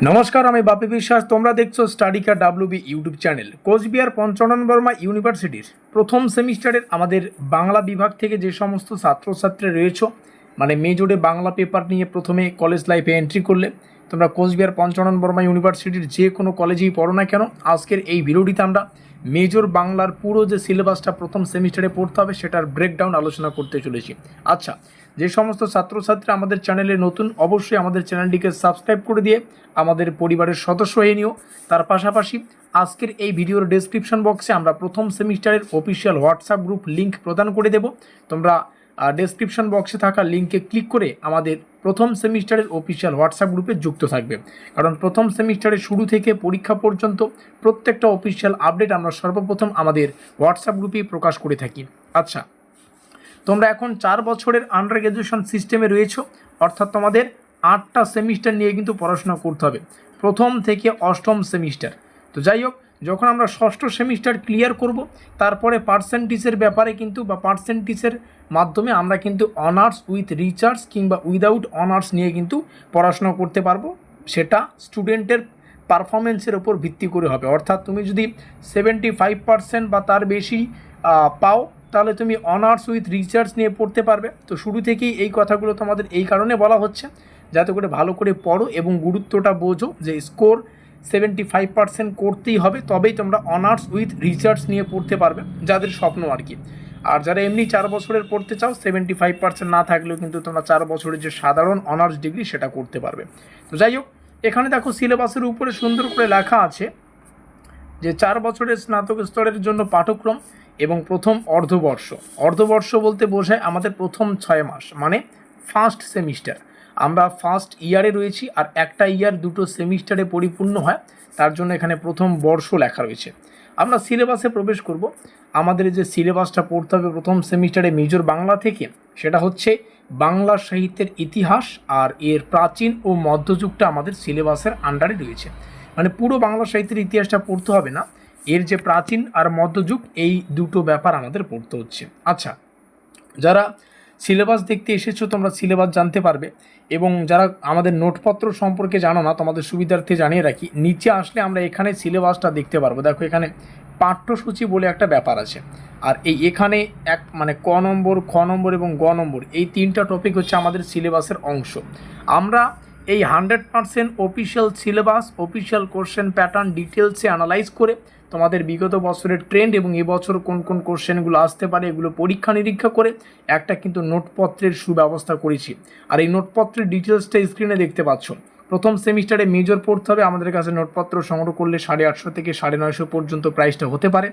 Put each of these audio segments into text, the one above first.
নমস্কার, আমি বাপি বিশ্বাস। তোমরা দেখছো স্টাডিকা WB YouTube channel. Coochbehar Panchanan Barma ইউনিভার্সিটির প্রথম সেমিস্টারের আমাদের বাংলা বিভাগ থেকে যে সমস্ত ছাত্রছাত্রী রয়েছে, মানে মেজরে বাংলা পেপার নিয়ে প্রথমে কলেজ লাইফে এন্ট্রি করলে, তোমরা কোচবিহার পঞ্চানন বর্মা ইউনিভার্সিটির যে কোনো কলেজেই পড়ো না কেন, আজকের এই ভিডিওটিতে আমরা মেজর বাংলার পুরো যে সিলেবাসটা প্রথম সেমিস্টারে পড়তে হবে সেটার ব্রেকডাউন আলোচনা করতে চলেছি। আচ্ছা, যে সমস্ত ছাত্রছাত্রী আমাদের চ্যানেলে নতুন, অবশ্যই আমাদের চ্যানেলটিকে সাবস্ক্রাইব করে দিয়ে আমাদের পরিবারের সদস্য হয়ে নিও। তার পাশাপাশি আজকের এই ভিডিওর ডেসক্রিপশন বক্সে আমরা প্রথম সেমিস্টারের অফিসিয়াল হোয়াটসঅ্যাপ গ্রুপ লিঙ্ক প্রদান করে দেব। তোমরা ডেসক্রিপশন বক্সে থাকা লিঙ্কে ক্লিক করে আমাদের প্রথম সেমিস্টারের অফিসিয়াল হোয়াটসঅ্যাপ গ্রুপে যুক্ত থাকবে, কারণ প্রথম সেমিস্টারের শুরু থেকে পরীক্ষা পর্যন্ত প্রত্যেকটা অফিসিয়াল আপডেট আমরা সর্বপ্রথম আমাদের হোয়াটসঅ্যাপ গ্রুপেই প্রকাশ করে থাকি। আচ্ছা, তোমরা এখন 4 বছরের আন্ডার গ্র্যাজুয়েশন সিস্টেমে রয়েছো, অর্থাৎ তোমাদের 8টা সেমিস্টার নিয়ে কিন্তু পড়াশোনা করতে হবে, প্রথম থেকে অষ্টম সেমিস্টার। তো যাই হোক, যখন আমরা ষষ্ঠ সেমিস্টার ক্লিয়ার করব, তারপরে পার্সেন্টেজের ব্যাপারে কিন্তু বা পার্সেন্টেজের মাধ্যমে আমরা কিন্তু অনার্স উইথ রিসার্চ কিংবা উইদাউট অনার্স নিয়ে কিন্তু পড়াশোনা করতে পারবো। সেটা স্টুডেন্টের পারফরমেন্সের ওপর ভিত্তি করে হবে। অর্থাৎ তুমি যদি 75% বা তার বেশি পাও, তাহলে তুমি অনার্স উইথ রিসার্চ নিয়ে পড়তে পারবে। তো শুরু থেকেই এই কথাগুলো তোমাদের এই কারণে বলা হচ্ছে, যাতে করে ভালো করে পড়ো এবং গুরুত্বটা বোঝো যে স্কোর 75% করতেই হবে, তবেই তোমরা অনার্স উইথ রিসার্চ নিয়ে পড়তে পারবে, যাদের স্বপ্ন আর কি। আর যারা এমনি 4 বছরের পড়তে চাও, 75% না থাকলেও কিন্তু তোমরা 4 বছরের যে সাধারণ অনার্স ডিগ্রি সেটা করতে পারবে। তো যাই হোক, এখানে দেখো সিলেবাসের উপরে সুন্দর করে লেখা আছে যে 4 বছরের স্নাতক স্তরের জন্য পাঠ্যক্রম এবং প্রথম অর্ধবর্ষ। অর্ধবর্ষ বলতে বোঝায় আমাদের প্রথম 6 মাস, মানে ফার্স্ট সেমিস্টার। আমরা ফার্স্ট ইয়ারে রয়েছি, আর একটা ইয়ার দুটো সেমিস্টারে পরিপূর্ণ হয়, তার জন্য এখানে প্রথম বর্ষ লেখা রয়েছে। আমরা সিলেবাসে প্রবেশ করব। আমাদের যে সিলেবাসটা পড়তে হবে প্রথম সেমিস্টারে মেজর বাংলা থেকে, সেটা হচ্ছে বাংলা সাহিত্যের ইতিহাস, আর এর প্রাচীন ও মধ্যযুগটা আমাদের সিলেবাসের আন্ডারে রয়েছে। মানে পুরো বাংলা সাহিত্যের ইতিহাসটা পড়তে হবে না, এর যে প্রাচীন আর মধ্যযুগ, এই দুটো ব্যাপার আমাদের পড়তে হচ্ছে। আচ্ছা, যারা সিলেবাস দেখতে এসেছো তোমরা সিলেবাস জানতে পারবে, এবং যারা আমাদের নোটপত্র সম্পর্কে জানো না, তোমাদের সুবিধার্থে জানিয়ে রাখি, নিচে আসলে আমরা এখানে সিলেবাসটা দেখতে পারবো। দেখো, এখানে পাঠ্যসূচি বলে একটা ব্যাপার আছে, আর এখানে মানে ক নম্বর, খ নম্বর এবং গ নম্বর, এই 3টা টপিক হচ্ছে আমাদের সিলেবাসের অংশ। আমরা এই 100% official syllabus, official question pattern ডিটেলসে অ্যানালাইজ করে তোমাদের বিগত বছরের ট্রেন্ড এবং এবছর কোন কোন কোশ্চেনগুলো আসতে পারে এগুলো পরীক্ষা নিরীক্ষা করে একটা কিন্তু নোটপত্রের সুব্যবস্থা করেছি। আর এই নোটপত্রের ডিটেলসটা স্ক্রিনে দেখতে পাচ্ছ। প্রথম সেমিস্টারে মেজর পড়তে হবে, আমাদের কাছে নোটপত্র সংগ্রহ করলে 850 থেকে 950 পর্যন্ত প্রাইসটা হতে পারে।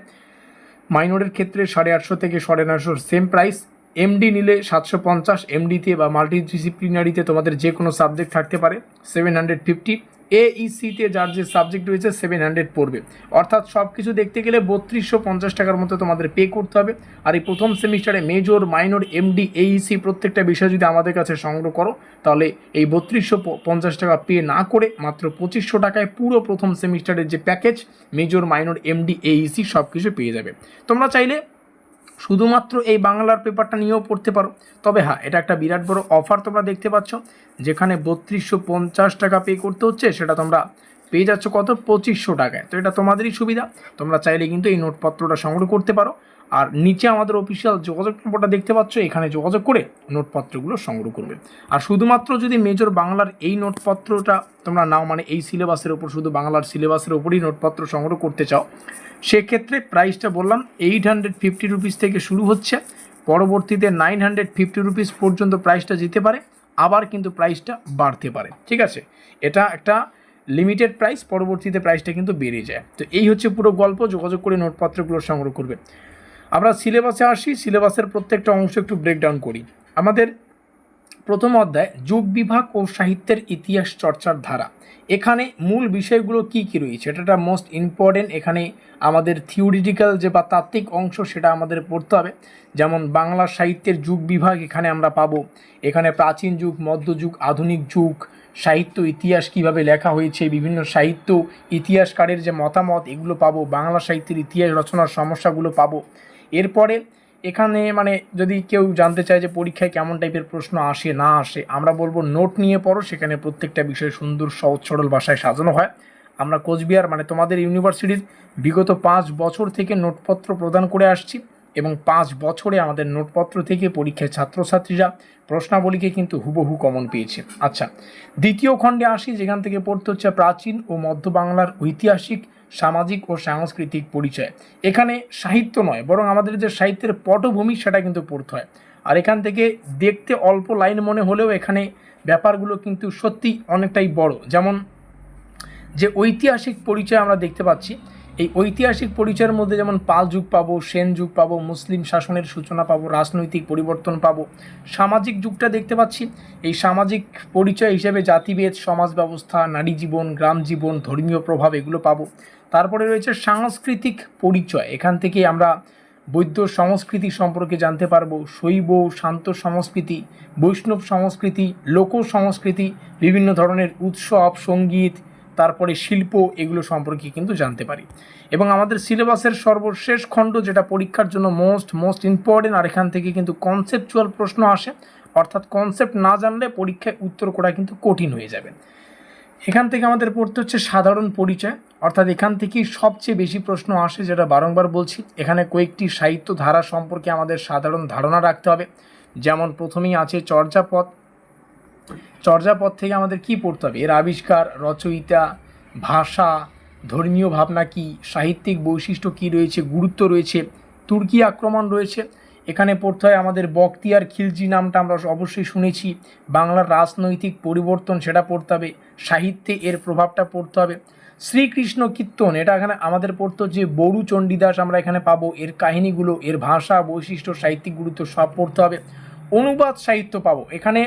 মাইনরের ক্ষেত্রে 850 থেকে 950 সেম প্রাইস। এমডি নিলে 750, এমডিতে বা মাল্টিডিসিপ্লিনারিতে তোমাদের যে কোনো সাবজেক্ট থাকতে পারে 750। এইসিতে যার যে সাবজেক্ট রয়েছে 700 পড়বে। অর্থাৎ সব কিছু দেখতে গেলে 3250 টাকার মতো তোমাদের পে করতে হবে। আর এই প্রথম সেমিস্টারে মেজর, মাইনর, এমডি, এইসি প্রত্যেকটা বিষয় যদি আমাদের কাছে সংগ্রহ করো, তাহলে এই 3250 টাকা পে না করে মাত্র 2500 টাকায় পুরো প্রথম সেমিস্টারের যে package, major, minor, MD, Aisi সব কিছু পেয়ে যাবে। তোমরা চাইলে শুধুমাত্র এই বাংলার পেপারটা নিয়েও পড়তে পারো। তবে হ্যাঁ, এটা একটা বিরাট বড় অফার তোমরা দেখতে পাচ্ছ, যেখানে 3250 টাকা পে করতে হচ্ছে, সেটা তোমরা পেয়ে যাচ্ছ কত, 2500 টাকায়। তো এটা তোমাদেরই সুবিধা, তোমরা চাইলে কিন্তু এই নোটপত্রটা সংগ্রহ করতে পারো। আর নিচে আমাদের অফিসিয়াল যোগাযোগ নম্বরটা দেখতে পাচ্ছ, এখানে যোগাযোগ করে নোটপত্রগুলো সংগ্রহ করবে। আর শুধুমাত্র যদি মেজর বাংলার এই নোটপত্রটা তোমরা নাও, মানে এই সিলেবাসের ওপর, শুধু বাংলার সিলেবাসের ওপরই নোটপত্র সংগ্রহ করতে চাও, সেক্ষেত্রে প্রাইসটা বললাম 850 রুপিস থেকে শুরু হচ্ছে, পরবর্তীতে 950 রুপিস পর্যন্ত প্রাইসটা যেতে পারে, আবার কিন্তু প্রাইসটা বাড়তে পারে। ঠিক আছে, এটা একটা লিমিটেড প্রাইস, পরবর্তীতে প্রাইসটা কিন্তু বেড়ে যায়। তো এই হচ্ছে পুরো গল্প। যোগাযোগ করে নোটপত্রগুলো সংগ্রহ করবে। আমরা সিলেবাসে আসি, সিলেবাসের প্রত্যেকটা অংশ একটু ব্রেকডাউন করি। আমাদের প্রথম অধ্যায় যুগ বিভাগ ও সাহিত্যের ইতিহাস চর্চার ধারা। এখানে মূল বিষয়গুলো কি কি রয়েছে, এটা মোস্ট ইম্পর্টেন্ট। এখানে আমাদের থিওরিটিক্যাল যে বা তাত্ত্বিক অংশ সেটা আমাদের পড়তে হবে। যেমন বাংলা সাহিত্যের যুগ বিভাগ এখানে আমরা পাবো। এখানে প্রাচীন যুগ, মধ্যযুগ, আধুনিক যুগ, সাহিত্য ইতিহাস কিভাবে লেখা হয়েছে, বিভিন্ন সাহিত্য ইতিহাসকারের যে মতামত এগুলো পাবো। বাংলা সাহিত্যের ইতিহাস রচনার সমস্যাগুলো পাবো। এরপরে এখানে মানে যদি কেউ জানতে চায় যে পরীক্ষায় কেমন টাইপের প্রশ্ন আসে না আসে, আমরা বলবো নোট নিয়ে পড়ো, সেখানে প্রত্যেকটা বিষয় সুন্দর সহজ সরল ভাষায় সাজানো হয়। আমরা কোচবিহার মানে তোমাদের ইউনিভার্সিটির বিগত 5 বছর থেকে নোটপত্র প্রদান করে আসছি এবং 5 বছরে আমাদের নোটপত্র থেকে পরীক্ষায় ছাত্রছাত্রীরা প্রশ্নাবলীকে কিন্তু হুবহু কমন পেয়েছে। আচ্ছা, দ্বিতীয় খণ্ডে আসি, যেখান থেকে পড়তে হচ্ছে প্রাচীন ও মধ্য বাংলার ঐতিহাসিক, সামাজিক ও সাংস্কৃতিক পরিচয়। এখানে সাহিত্য নয়, বরং আমাদের যে সাহিত্যের পটভূমি সেটা কিন্তু পড়তে হয়। আর এখান থেকে দেখতে অল্প লাইন মনে হলেও এখানে ব্যাপারগুলো কিন্তু সত্যি অনেকটাই বড়। যেমন যে ঐতিহাসিক পরিচয় আমরা দেখতে পাচ্ছি, এই ঐতিহাসিক পরিচয়ের মধ্যে যেমন পাল যুগ পাবো, সেন যুগ পাবো, মুসলিম শাসনের সূচনা পাবো, রাজনৈতিক পরিবর্তন পাবো। সামাজিক যুগটা দেখতে পাচ্ছি, এই সামাজিক পরিচয় হিসেবে জাতিভেদ, সমাজ ব্যবস্থা, নারী জীবন, গ্রাম জীবন, ধর্মীয় প্রভাব এগুলো পাবো। তারপরে রয়েছে সাংস্কৃতিক পরিচয়, এখান থেকে আমরা বৌদ্ধ সংস্কৃতি সম্পর্কে জানতে পারবো, শৈব শান্ত সংস্কৃতি, বৈষ্ণব সংস্কৃতি, লোক সংস্কৃতি, বিভিন্ন ধরনের উৎসব, সঙ্গীত, তারপরে শিল্প, এগুলো সম্পর্কে কিন্তু জানতে পারি। এবং আমাদের সিলেবাসের সর্বশেষ খণ্ড যেটা পরীক্ষার জন্য মোস্ট ইম্পর্টেন্ট, আর এখান থেকে কিন্তু কনসেপচুয়াল প্রশ্ন আসে, অর্থাৎ কনসেপ্ট না জানলে পরীক্ষায় উত্তর করা কিন্তু কঠিন হয়ে যাবে। এখান থেকে আমাদের পড়তে হচ্ছে সাধারণ পরিচয়, অর্থাৎ এখান থেকেই সবচেয়ে বেশি প্রশ্ন আসে, যেটা বারংবার বলছি। এখানে কয়েকটি সাহিত্য ধারা সম্পর্কে আমাদের সাধারণ ধারণা রাখতে হবে। যেমন প্রথমেই আছে চর্যাপদ। চর্যাপদ থেকে আমাদের কি পড়তে হবে? এর আবিষ্কার, রচয়িতা, ভাষা, ধর্মীয় ভাবনা কি, সাহিত্যিক বৈশিষ্ট্য কি রয়েছে, গুরুত্ব রয়েছে, তুর্কি আক্রমণ রয়েছে। এখানে পড়তে হয় আমাদের বখতিয়ার খিলজি, নামটা আমরা অবশ্যই শুনেছি। বাংলার রাজনৈতিক পরিবর্তন সেটা পড়তে হবে, সাহিত্যে এর প্রভাবটা পড়তে হবে। শ্রীকৃষ্ণ কীর্তন, এটা এখানে আমাদের পড়তে হচ্ছে। বড়ু চণ্ডীদাস আমরা এখানে পাবো, এর কাহিনীগুলো, এর ভাষা, বৈশিষ্ট্য, সাহিত্যিক গুরুত্ব সব পড়তে হবে। অনুবাদ সাহিত্য পাবো, এখানে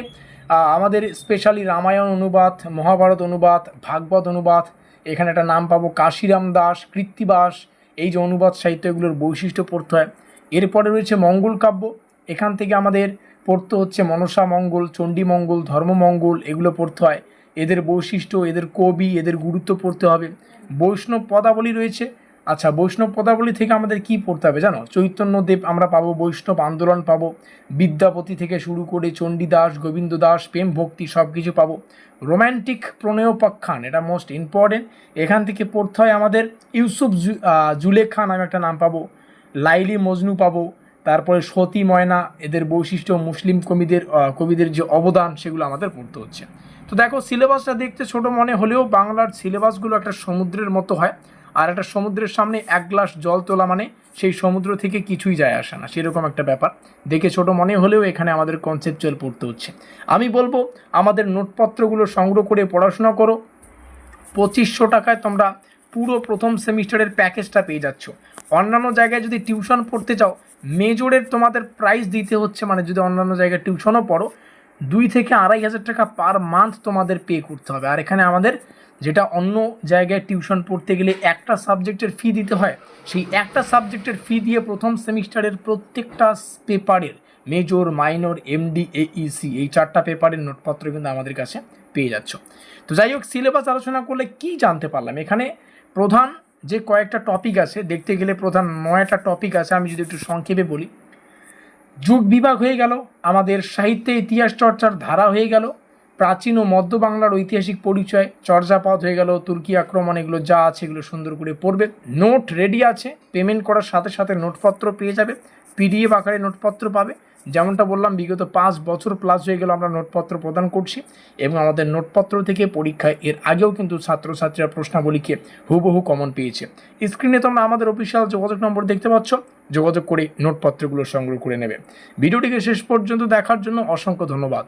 আমাদের স্পেশালি রামায়ণ অনুবাদ, মহাভারত অনুবাদ, ভাগবত অনুবাদ, এখানে একটা নাম পাবো কাশিরাম দাস, কৃত্তিবাস, এই যে অনুবাদ সাহিত্য, এগুলোর বৈশিষ্ট্য পড়তে হয়। এরপরে রয়েছে মঙ্গল কাব্য, এখান থেকে আমাদের পড়তে হচ্ছে মনসা মঙ্গল, চণ্ডী মঙ্গল, ধর্মমঙ্গল, এগুলো পড়তে হয়। এদের বৈশিষ্ট্য, এদের কবি, এদের গুরুত্ব পড়তে হবে। বৈষ্ণব পদাবলী রয়েছে। আচ্ছা, বৈষ্ণব পদাবলী থেকে আমাদের কি পড়তে হবে জানো? চৈতন্যদেব আমরা পাবো, বৈষ্ণব আন্দোলন পাবো, বিদ্যাপতি থেকে শুরু করে চণ্ডীদাস, গোবিন্দ দাস, প্রেম ভক্তি সব কিছু পাবো। রোম্যান্টিক প্রণয়োপাখ্যান, এটা মোস্ট ইম্পর্টেন্ট, এখান থেকে পড়তে হয় আমাদের ইউসুফ জুলেখা নামে একটা নাম পাবো, লাইলি মজনু পাবো, তারপরে সতী ময়না, এদের বৈশিষ্ট্য, মুসলিম কবিদের যে অবদান, সেগুলো আমাদের পড়তে হচ্ছে। তো দেখো, সিলেবাসটা দেখতে ছোট মনে হলেও বাংলার সিলেবাসগুলো একটা সমুদ্রের মতো হয়। আর একটা সমুদ্রের সামনে এক গ্লাস জল তোলা মানে সেই সমুদ্র থেকে কিছুই যায় আসে না, সেরকম একটা ব্যাপার। দেখে ছোট মনে হলেও এখানে আমাদের কনসেপচুয়াল পড়তে হচ্ছে। আমি বলবো আমাদের নোটপত্রগুলো সংগ্রহ করে পড়াশোনা করো। 2500 টাকায় তোমরা পুরো প্রথম সেমিস্টারের প্যাকেজটা পেয়ে যাচ্ছ। অন্যান্য জায়গায় যদি টিউশন পড়তে চাও, মেজরের তোমাদের প্রাইস দিতে হচ্ছে, মানে যদি অন্যান্য জায়গায় টিউশনও পড়ো, 2 থেকে 2,500 টাকা পার মান্থ তোমাদের পে করতে হবে। আর এখানে আমাদের যেটা অন্য জায়গায় টিউশন পড়তে গেলে একটা সাবজেক্টের ফি দিতে হয়, সেই একটা সাবজেক্টের ফি দিয়ে প্রথম সেমিস্টারের প্রত্যেকটা পেপারের মেজর, মাইনর, এমডি, এইসি, এই 4টা পেপারের নোটপত্র কিন্তু আমাদের কাছে পেয়ে যাচ্ছ। তো যাই হোক, সিলেবাস আলোচনা করলে কি জানতে পারলাম? এখানে প্রধান যে কয়েকটা টপিক আছে, দেখতে গেলে প্রধান 9টা টপিক আছে। আমি যদি একটু সংক্ষেপে বলি, যুগ বিভাগ হয়ে গেল, আমাদের সাহিত্যে ইতিহাস চর্চার ধারা হয়ে গেল, প্রাচীন ও মধ্য বাংলার ঐতিহাসিক পরিচয়, চর্যাপদ হয়ে গেল, তুর্কি আক্রমণ, এগুলো যা আছে এগুলো সুন্দর করে পড়বে। নোট রেডি আছে, পেমেন্ট করার সাথে সাথে নোটপত্র পেয়ে যাবে, পিডিএফ আকারে নোটপত্র পাবে। যেমনটা বললাম, বিগত 5 বছর প্লাস হয়ে গেল আমরা নোটপত্র প্রদান করছি, এবং আমাদের নোটপত্র থেকে পরীক্ষায় এর আগেও কিন্তু ছাত্রছাত্রীরা প্রশ্নাবলীকে হুবহু কমন পেয়েছে। স্ক্রিনে তোমরা আমাদের অফিসিয়াল যোগাযোগ নম্বর দেখতে পাচ্ছ, যোগাযোগ করে নোটপত্রগুলো সংগ্রহ করে নেবে। ভিডিওটিকে শেষ পর্যন্ত দেখার জন্য অসংখ্য ধন্যবাদ।